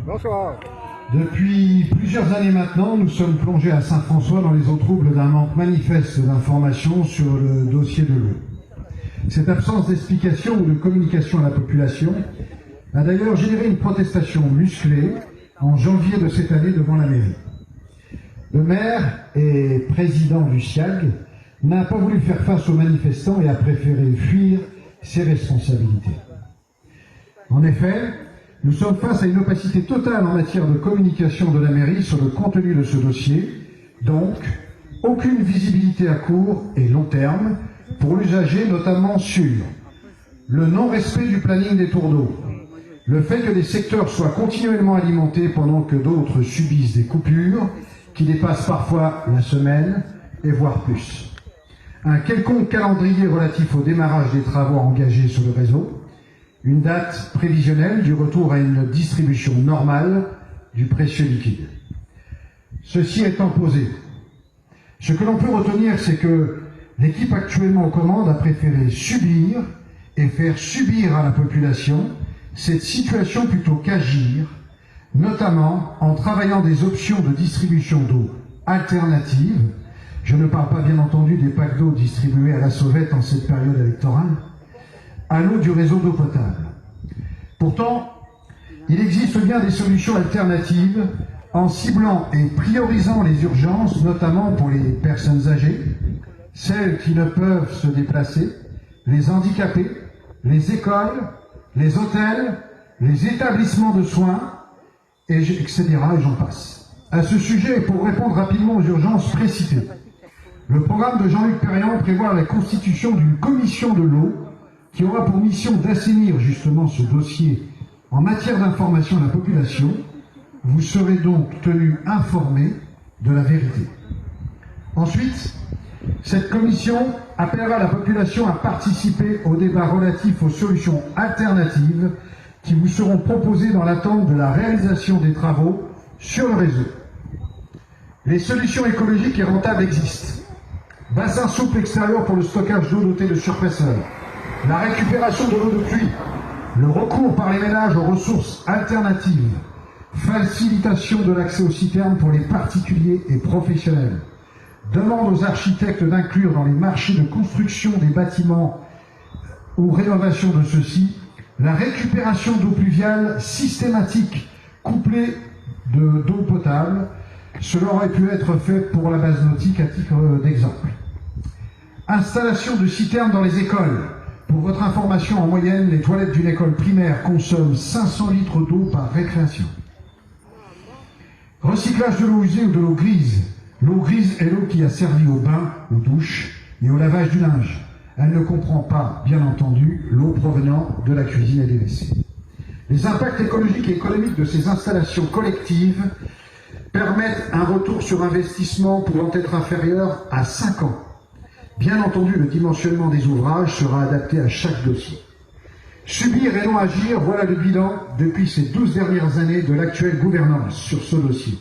Bonsoir. Depuis plusieurs années maintenant, nous sommes plongés à Saint-François dans les eaux troubles d'un manque manifeste d'informations sur le dossier de l'eau. Cette absence d'explication ou de communication à la population a d'ailleurs généré une protestation musclée en janvier de cette année devant la mairie. Le maire et président du SIAG n'a pas voulu faire face aux manifestants et a préféré fuir ses responsabilités. En effet, nous sommes face à une opacité totale en matière de communication de la mairie sur le contenu de ce dossier, donc aucune visibilité à court et long terme pour l'usager, notamment sur le non-respect du planning des tours d'eau, le fait que des secteurs soient continuellement alimentés pendant que d'autres subissent des coupures qui dépassent parfois la semaine et voire plus, un quelconque calendrier relatif au démarrage des travaux engagés sur le réseau, une date prévisionnelle du retour à une distribution normale du précieux liquide. Ceci étant posé, ce que l'on peut retenir, c'est que l'équipe actuellement aux commandes a préféré subir et faire subir à la population cette situation plutôt qu'agir, notamment en travaillant des options de distribution d'eau alternatives. Je ne parle pas bien entendu des packs d'eau distribués à la sauvette en cette période électorale, à l'eau du réseau d'eau potable. Pourtant, il existe bien des solutions alternatives en ciblant et priorisant les urgences, notamment pour les personnes êgées, celles qui ne peuvent se déplacer, les handicapés, les écoles, les hôtels, les établissements de soins, etc. et j'en passe. À ce sujet, et pour répondre rapidement aux urgences précitées, le programme de Jean-Luc Perriand prévoit la constitution d'une commission de l'eau qui aura pour mission d'assainir justement ce dossier en matière d'information à la population. Vous serez donc tenus informés de la vérité. Ensuite, cette commission appellera la population à participer au débat relatif aux solutions alternatives qui vous seront proposées dans l'attente de la réalisation des travaux sur le réseau. Les solutions écologiques et rentables existent. Bassin souple extérieur pour le stockage d'eau doté de surpresseurs, la récupération de l'eau de pluie, le recours par les ménages aux ressources alternatives, facilitation de l'accès aux citernes pour les particuliers et professionnels, demande aux architectes d'inclure dans les marchés de construction des bâtiments ou rénovation de ceux-ci la récupération d'eau pluviale systématique couplée d'eau potable. Cela aurait pu être fait pour la base nautique à titre d'exemple. Installation de citernes dans les écoles. Pour votre information, en moyenne, les toilettes d'une école primaire consomment 500 litres d'eau par récréation. Recyclage de l'eau usée ou de l'eau grise. L'eau grise est l'eau qui a servi au bain, aux douches et au lavage du linge. Elle ne comprend pas, bien entendu, l'eau provenant de la cuisine et des WC. Les impacts écologiques et économiques de ces installations collectives permettent un retour sur investissement pouvant être inférieur à 5 ans. Bien entendu, le dimensionnement des ouvrages sera adapté à chaque dossier. Subir et non agir, voilà le bilan depuis ces 12 dernières années de l'actuelle gouvernance sur ce dossier.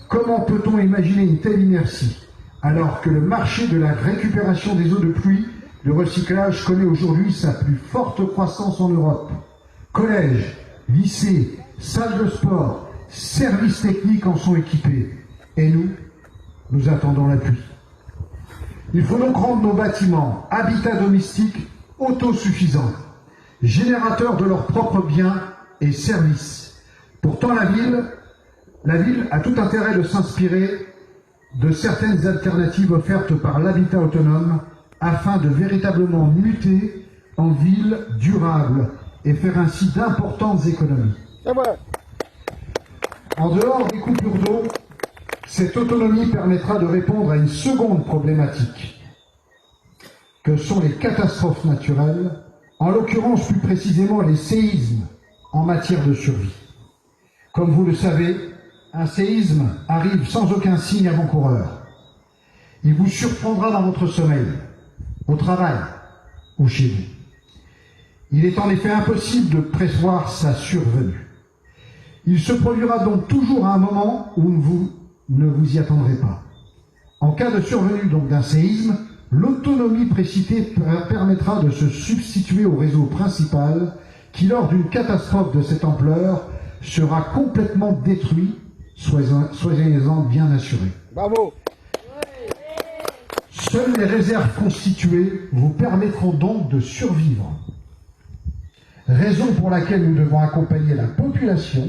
Comment peut-on imaginer une telle inertie alors que le marché de la récupération des eaux de pluie, de recyclage, connaît aujourd'hui sa plus forte croissance en Europe? Collèges, lycées, salles de sport, services techniques en sont équipés. Et nous attendons la pluie. Il faut donc rendre nos bâtiments, habitats domestiques, autosuffisants, générateurs de leurs propres biens et services. Pourtant, la ville a tout intérêt de s'inspirer de certaines alternatives offertes par l'habitat autonome afin de véritablement muter en ville durable et faire ainsi d'importantes économies. En dehors des coupures d'eau, cette autonomie permettra de répondre à une seconde problématique, que sont les catastrophes naturelles, en l'occurrence plus précisément les séismes en matière de survie. Comme vous le savez, un séisme arrive sans aucun signe avant-coureur. Il vous surprendra dans votre sommeil, au travail ou chez vous. Il est en effet impossible de prévoir sa survenue. Il se produira donc toujours à un moment où vous ne vous y attendrez pas. En cas de survenue donc d'un séisme, l'autonomie précitée permettra de se substituer au réseau principal qui, lors d'une catastrophe de cette ampleur, sera complètement détruit, soyez-en bien assurés. Bravo. Seules les réserves constituées vous permettront donc de survivre. Raison pour laquelle nous devons accompagner la population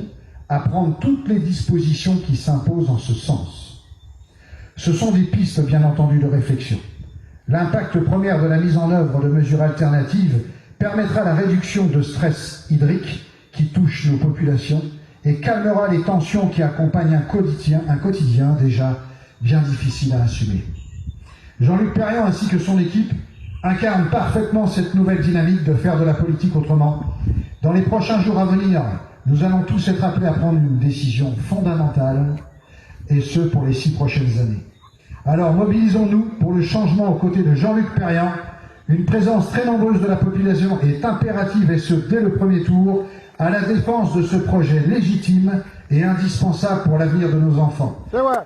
à prendre toutes les dispositions qui s'imposent en ce sens. Ce sont des pistes, bien entendu, de réflexion. L'impact premier de la mise en œuvre de mesures alternatives permettra la réduction de stress hydrique qui touche nos populations et calmera les tensions qui accompagnent un quotidien déjà bien difficile à assumer. Jean-Luc Perriand ainsi que son équipe incarnent parfaitement cette nouvelle dynamique de faire de la politique autrement. Dans les prochains jours à venir, nous allons tous être appelés à prendre une décision fondamentale, et ce pour les 6 prochaines années. Alors mobilisons-nous pour le changement aux côtés de Jean-Luc Perriand. Une présence très nombreuse de la population est impérative, et ce dès le premier tour, à la défense de ce projet légitime et indispensable pour l'avenir de nos enfants. C'est vrai.